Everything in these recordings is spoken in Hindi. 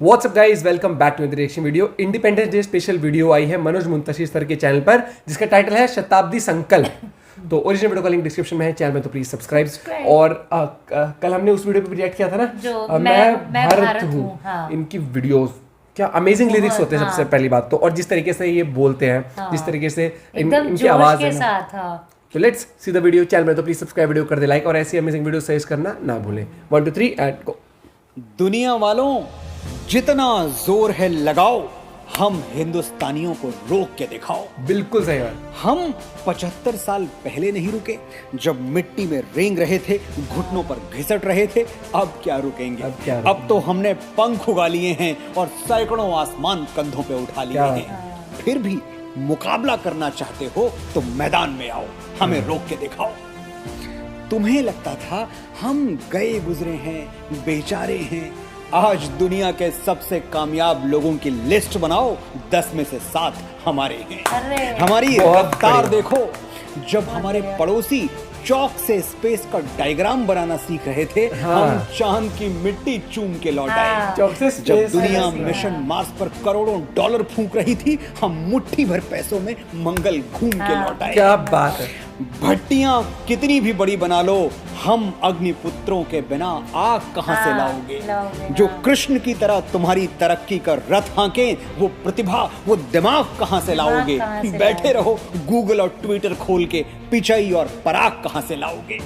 WhatsApp guys, welcome back to the reaction video. Independence day special video आई है मनोज मुंतशिर सर के चैनल पर, जिसका टाइटल है शताब्दी संकल्प। तो ओरिजिनल वीडियो का लिंक डिस्क्रिप्शन में है, चैनल में तो प्लीज सब्सक्राइब। और कल हमने उस वीडियो पे रिएक्ट किया था ना, जो मैं भारत हूँ। हाँ। इनकी वीडियोस क्या अमेजिंग लिरिक्स होते हैं। हाँ। सबसे पहली बात तो, और जिस तरीके से ये बोलते हैं, हाँ। जिस तरीके से एकदम इनकी आवाज के है ना। साथ, हाँ। तो let's see the video. Channel में तो प्लीज सब्सक्राइब, वीडियो कर दे लाइक, और ऐसी अमेजिंग वीडियो सजेस्ट करना ना भूलें। 1 2 3 एंड गो। दुनिया वालों, जितना जोर है लगाओ, हम हिंदुस्तानियों को रोक के दिखाओ। बिल्कुल सही बात। हम 75 साल पहले नहीं रुके, जब मिट्टी में रेंग रहे थे, घुटनों पर घिसट रहे थे। अब क्या रुकेंगे? अब तो हमने पंख उगा लिए हैं और सैकड़ों आसमान कंधों पे उठा लिए हैं। फिर भी मुकाबला करना चाहते हो तो मैदान में आओ, हमें रोक के दिखाओ। तुम्हें लगता था हम गए गुजरे हैं, बेचारे हैं। आज दुनिया के सबसे कामयाब लोगों की लिस्ट बनाओ, 10 में से 7 हमारे हैं। हमारी रफ्तार देखो। जब हमारे पड़ोसी चौक से स्पेस का डायग्राम बनाना सीख रहे थे, हम चांद की मिट्टी चूम के लौट आए। जब दुनिया मिशन मार्स पर करोड़ों डॉलर फूंक रही थी, हम मुट्ठी भर पैसों में मंगल घूम के लौट आए। क्या बात है। भट्टियां कितनी भी बड़ी बना लो, हम अग्निपुत्रों के बिना आग कहां से लाओगे? जो कृष्ण की तरह तुम्हारी तरक्की का रथ हांके, वो प्रतिभा, वो दिमाग कहां से लाओगे? बैठे रहो गूगल और ट्विटर खोल के, पिचाई और पराग कहां से लाओगे?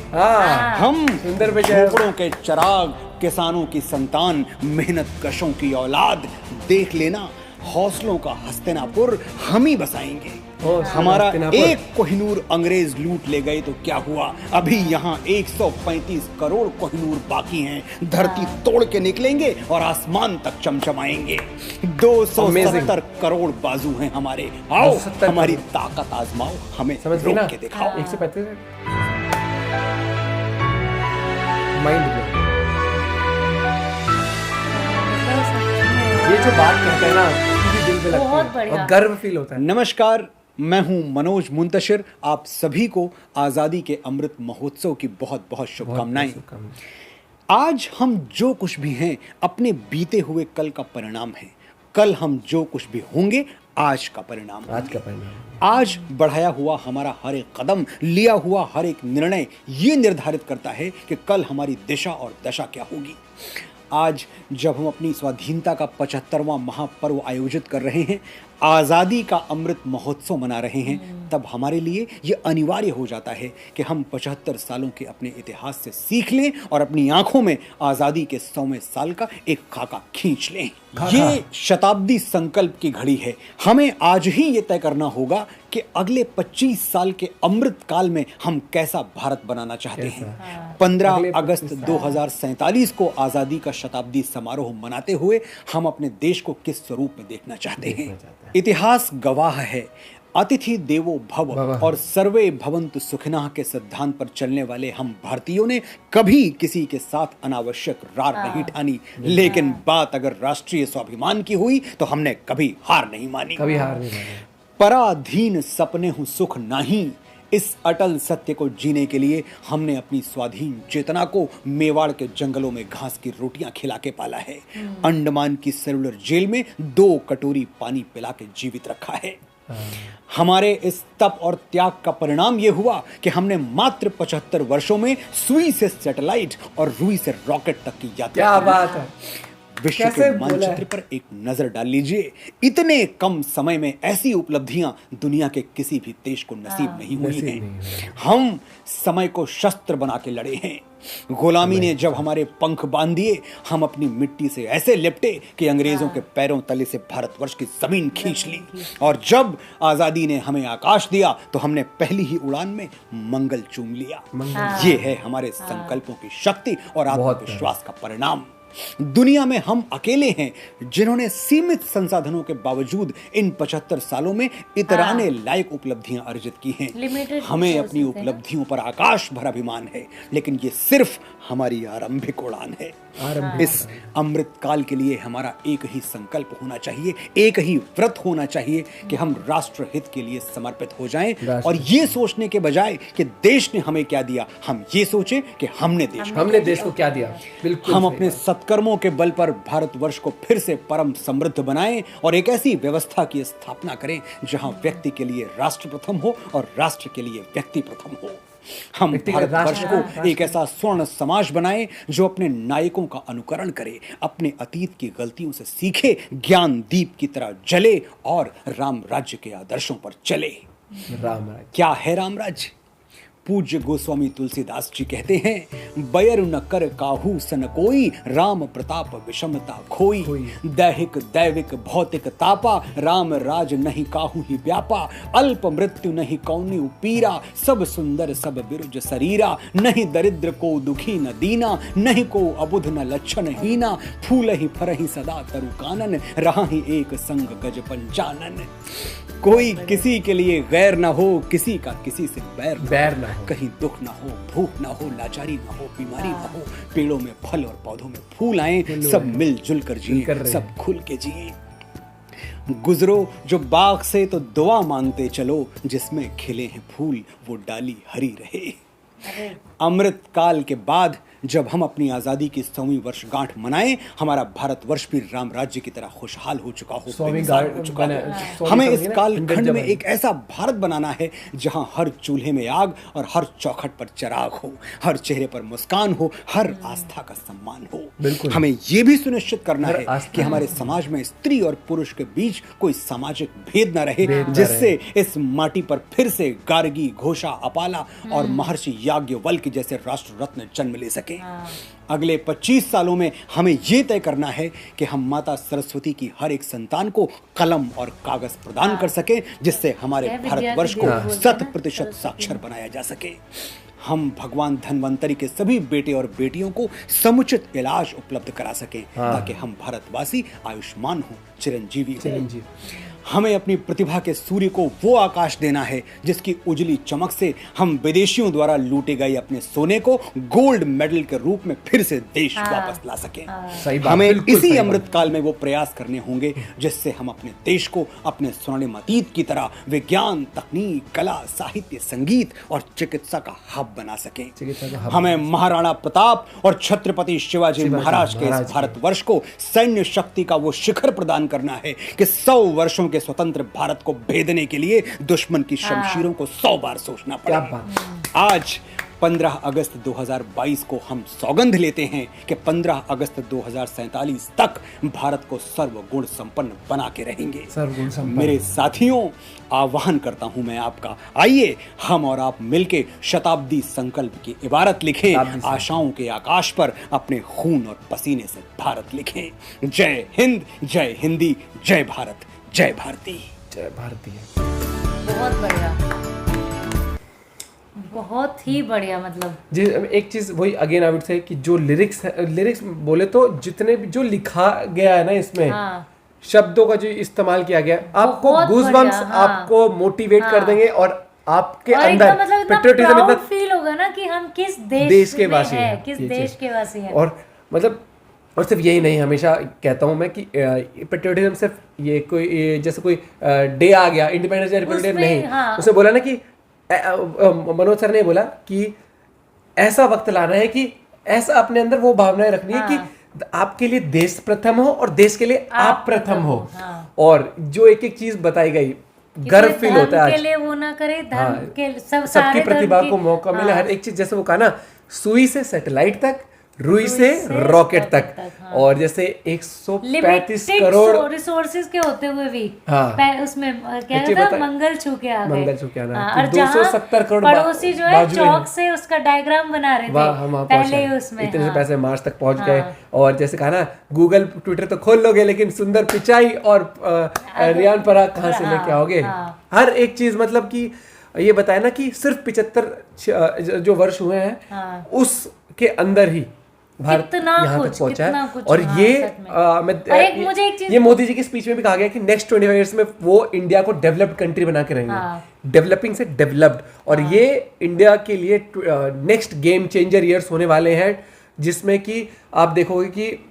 हम झोपड़ों के चिराग, किसानों की संतान, मेहनत कशों की औलाद। देख लेना, हौसलों का हस्तिनापुर हम ही बसाएंगे। हमारा एक कोहिनूर अंग्रेज लूट ले गए तो क्या हुआ? अभी यहाँ 135 करोड़ कोहिनूर बाकी हैं। धरती तोड़ के निकलेंगे और आसमान तक चमचमाएंगे। 270 करोड़ बाजू हैं हमारे। आओ हमारी ताकत आजमाओ, हमें रोक के दिखाओ। 135 माइंड ब्लो। ये जो बात कहते हैं ना, दिल पे लगती है और गर्व फील होता है। नमस्कार, मैं हूं मनोज मुंतशिर। आप सभी को आजादी के अमृत महोत्सव की बहुत बहुत शुभकामनाएं। आज हम जो कुछ भी हैं, अपने बीते हुए कल का परिणाम है। कल हम जो कुछ भी होंगे, आज का परिणाम। आज बढ़ाया हुआ हमारा हर एक कदम, लिया हुआ हर एक निर्णय ये निर्धारित करता है कि कल हमारी दिशा और दशा क्या होगी। आज जब हम अपनी स्वाधीनता का 75वां महापर्व आयोजित कर रहे हैं, आज़ादी का अमृत महोत्सव मना रहे हैं, तब हमारे लिए ये अनिवार्य हो जाता है कि हम 75 सालों के अपने इतिहास से सीख लें और अपनी आंखों में आज़ादी के 100वें साल का एक खाका खींच लें। ये शताब्दी संकल्प की घड़ी है। हमें आज ही ये तय करना होगा कि अगले 25 साल के अमृत काल में हम कैसा भारत बनाना चाहते हैं। 15 अगस्त 2047 को आज़ादी का शताब्दी समारोह मनाते हुए हम अपने देश को किस स्वरूप में देखना चाहते हैं। इतिहास गवाह है, अतिथि देवो भव और सर्वे भवन्तु सुखिनः के सिद्धांत पर चलने वाले हम भारतीयों ने कभी किसी के साथ अनावश्यक रार नहीं ठानी। लेकिन बात अगर राष्ट्रीय स्वाभिमान की हुई तो हमने कभी हार नहीं मानी। पराधीन सपने हूं सुख नहीं, इस अटल सत्य को जीने के लिए हमने अपनी स्वाधीन चेतना को मेवाड़ के जंगलों में घास की रोटियां खिला के पाला है। अंडमान की सेलुलर जेल में 2 कटोरी पानी पिला के जीवित रखा है। हमारे इस तप और त्याग का परिणाम यह हुआ कि हमने मात्र 75 वर्षों में सुई से सैटेलाइट और रुई से रॉकेट तक की यात्रा। क्या बात है। विश्व के मानचित्र पर एक नजर डाल लीजिए। इतने कम समय में ऐसी उपलब्धियां दुनिया के किसी भी देश को नसीब नहीं हुई हैं। हम समय को शस्त्र बना के लड़े हैं। गुलामी ने जब हमारे पंख बांध दिए, हम अपनी मिट्टी से ऐसे लिपटे कि अंग्रेजों के पैरों तले से भारतवर्ष की जमीन खींच ली। और जब आजादी ने हमें आकाश दिया तो हमने पहली ही उड़ान में मंगल चूम लिया। ये है हमारे संकल्पों की शक्ति और आत्मविश्वास का परिणाम। दुनिया में हम अकेले हैं जिन्होंने सीमित संसाधनों के बावजूद इन 75 सालों में इतराने लायक उपलब्धियां अर्जित की हैं। हमें अपनी उपलब्धियों पर आकाश भर अभिमान है, लेकिन ये सिर्फ हमारी आरंभिक उड़ान है। इस अमृत काल के लिए हमारा एक ही संकल्प होना चाहिए, एक ही व्रत होना चाहिए कि हम राष्ट्र हित के लिए समर्पित हो जाएं और ये सोचने के बजाय कि देश ने हमें क्या दिया, हम ये सोचें कि हमने देश को क्या दिया। बिल्कुल हम अपने सत्कर्मों के बल पर भारतवर्ष को फिर से परम समृद्ध बनाएं और एक ऐसी व्यवस्था की स्थापना करें जहां व्यक्ति के लिए राष्ट्र प्रथम हो और राष्ट्र के लिए व्यक्ति प्रथम हो। हम भारतवर्ष को एक ऐसा स्वर्ण समाज बनाएं जो अपने नायकों का अनुकरण करे, अपने अतीत की गलतियों से सीखे, ज्ञान दीप की तरह जले और राम राज्य के आदर्शों पर चले। राम राज्य क्या है राम राज्य? पूज्य गोस्वामी तुलसीदास जी कहते हैं, बयर न कर काहू सन कोई, राम प्रताप विषमता खोई। दैहिक दैविक भौतिक तापा, राम राज नहीं काहू ही व्यापा। अल्प मृत्यु नहीं कौनि पीरा, सब सुंदर सब बिरुज शरीरा। नहीं दरिद्र को दुखी न दीना, नहीं को अबुध न लक्षण हीना। फूल ही फरही सदा तरु कानन, रहा ही एक संग गज पंचानन। कोई किसी के लिए गैर ना हो, किसी का किसी से बैर ना हो। कहीं दुख ना हो, भूख ना हो, लाचारी ना हो, बीमारी ना हो। पेड़ों में फल और पौधों में फूल आए, सब मिलजुल कर जिए, सब खुल के जिए। गुजरो जो बाग से तो दुआ मांगते चलो, जिसमें खिले हैं फूल वो डाली हरी रहे। अमृत काल के बाद जब हम अपनी आजादी की 100वीं वर्षगांठ मनाएं, हमारा भारतवर्ष भी राम राज्य की तरह खुशहाल हो चुका हो, हमें इस कालखंड में एक ऐसा भारत बनाना है जहां हर चूल्हे में आग और हर चौखट पर चिराग हो, हर चेहरे पर मुस्कान हो, हर आस्था का सम्मान हो। हमें यह भी सुनिश्चित करना है कि हमारे समाज में स्त्री और पुरुष के बीच कोई सामाजिक भेद न रहे, जिससे इस माटी पर फिर से गार्गी, घोषा, अपाला और महर्षि याज्ञवल्क्य जैसे राष्ट्र रत्न जन्म ले सके। अगले 25 सालों में हमें यह तय करना है कि हम माता सरस्वती की हर एक संतान को कलम और कागज प्रदान कर सके, जिससे हमारे भारतवर्ष को 100% साक्षर बनाया जा सके। हम भगवान धन्वंतरी के सभी बेटे और बेटियों को समुचित इलाज उपलब्ध करा सकें, ताकि हम भारतवासी आयुष्मान हो, चिरंजीवी हो। हमें अपनी प्रतिभा के सूर्य को वो आकाश देना है जिसकी उजली चमक से हम विदेशियों द्वारा लूटे गए अपने सोने को गोल्ड मेडल के रूप में फिर से देश वापस ला सकें। हमें इसी अमृत काल में वो प्रयास करने होंगे जिससे हम अपने देश को अपने स्वर्णिम अतीत की तरह विज्ञान, तकनीक, कला, साहित्य, संगीत और चिकित्सा का हब बना सकें। हमें महाराणा प्रताप और छत्रपति शिवाजी महाराज के इस भारतवर्ष को सैन्य शक्ति का वो शिखर प्रदान करना है कि 100 वर्षों के स्वतंत्र भारत को भेदने के लिए दुश्मन की शमशीरों को 100 बार सोचना पड़ा। आज 15 अगस्त 2022 को हम सौगंध लेते हैं कि 15 अगस्त 2047 तक भारत को सर्वगुण संपन्न बना के रहेंगे। मेरे साथियों, आह्वान करता हूं मैं आपका, आइए हम और आप मिलके शताब्दी संकल्प की इबारत लिखें, आशाओं के आकाश पर अपने खून और पसीने से भारत लिखें। जय हिंद, जय हिंदी, जय भारत, जय भारती। जय भारती। बहुत बढ़िया, बहुत ही बढ़िया। मतलब जी, एक चीज वही अगेन आई वुड से कि जो लिरिक्स बोले तो जितने भी जो लिखा गया है ना इसमें, शब्दों का जो इस्तेमाल किया गया, आपको गूज़बम्प्स, आपको मोटिवेट कर देंगे और आपके अंदर पेट्रियटिज्म इतना फील होगा ना कि हम किस देश के वासी हैं, किस देश के वासी हैं। और मतलब और सिर्फ यही नहीं, हमेशा कहता हूँ मैं कि पेट्रियटिज्म सिर्फ ये कोई जैसे कोई डे आ गया, इंडिपेंडेंस डे, रिपब्लिक डे नहीं। उसने बोला ना कि मनोज सर ने बोला कि ऐसा वक्त लाना है कि ऐसा अपने अंदर वो भावनाएं रखनी है कि आपके लिए देश प्रथम हो और देश के लिए आप प्रथम हो। और जो एक एक चीज बताई गई, गर्व फील होता है आज। के लिए वो ना करे, धर्म के सबकी प्रतिभा को मौका मिले, हर एक चीज। जैसे वो कहा ना, सुई से सैटेलाइट तक, रुई से रॉकेट तक, और जैसे 135 करोड़ रिसोर्सेज के होते हुए भी उसमें क्या था, मंगल छू के आ गए। और 270 करोड़ पड़ोसी जो है चौक से उसका डायग्राम बना रहे थे पहले उसमें, इतने से पैसे मार्स तक पहुंच गए। और जैसे कहा ना, गूगल ट्विटर तो खोल लोगे लेकिन सुंदर पिचाई और रियान पराग कहाँ से लेके आओगे। हर एक चीज मतलब कि ये बताया ना कि सिर्फ 75 जो वर्ष हुए हैं उसके अंदर ही भारत यहाँ तक पहुंचा है। और ये मोदी जी की स्पीच में भी कहा गया कि नेक्स्ट 25 इयर्स में वो इंडिया को डेवलप्ड कंट्री बना के रहेंगे, डेवलपिंग से डेवलप्ड। और ये इंडिया के लिए नेक्स्ट गेम चेंजर इयर्स होने वाले हैं, जिसमें कि आप देखोगे कि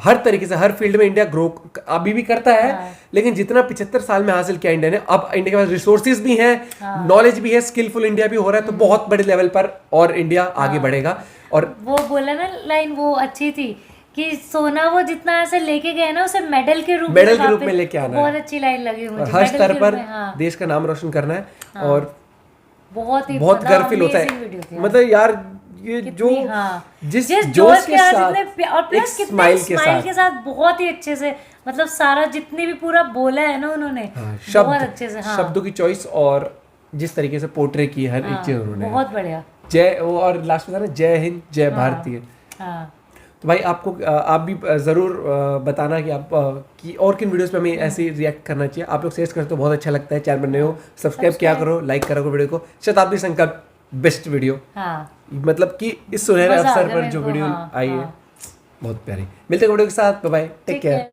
हर तरीके से हर फील्ड में इंडिया ग्रो अभी भी करता है, लेकिन जितना 75 साल में हासिल किया इंडिया ने, अब इंडिया के पास रिसोर्सेज भी हैं, नॉलेज भी है, स्किलफुल इंडिया भी हो रहा है, तो बहुत बड़े लेवल पर और इंडिया आगे बढ़ेगा। और वो बोला ना लाइन, वो अच्छी थी कि सोना वो जितना ऐसे लेके गए ना उसे मेडल के रूप में लेके आना है। बहुत अच्छी लाइन लगी मुझे, हर स्तर पर देश का नाम रोशन करना है और बहुत गर्व फील होता है। मतलब यार ये जो जिस जोश के साथ और प्लस कितने स्माइल के साथ बहुत ही अच्छे से, मतलब सारा जितने भी पूरा बोला है ना उन्होंने बहुत अच्छे से, शब्दों की चॉइस और जिस तरीके से पोर्ट्रे की हर एक चीज उन्होंने बहुत बढ़िया। जय वो और लास्ट में था ना जय हिंद जय भारतीय। तो भाई आपको आप भी जरूर बताना कि आप कि और किन वीडियोस पे हमें ऐसे रिएक्ट करना चाहिए। आप लोग शेयर करते हो बहुत अच्छा लगता है। चैनल पर नए हो सब्सक्राइब किया करो, लाइक करा करो वीडियो को। शताब्दी संकल्प बेस्ट वीडियो, मतलब कि इस सुनहरे अवसर पर जो वीडियो आई है बहुत प्यारी। मिलते हैं वीडियो के साथ, बाय बाय, टेक केयर।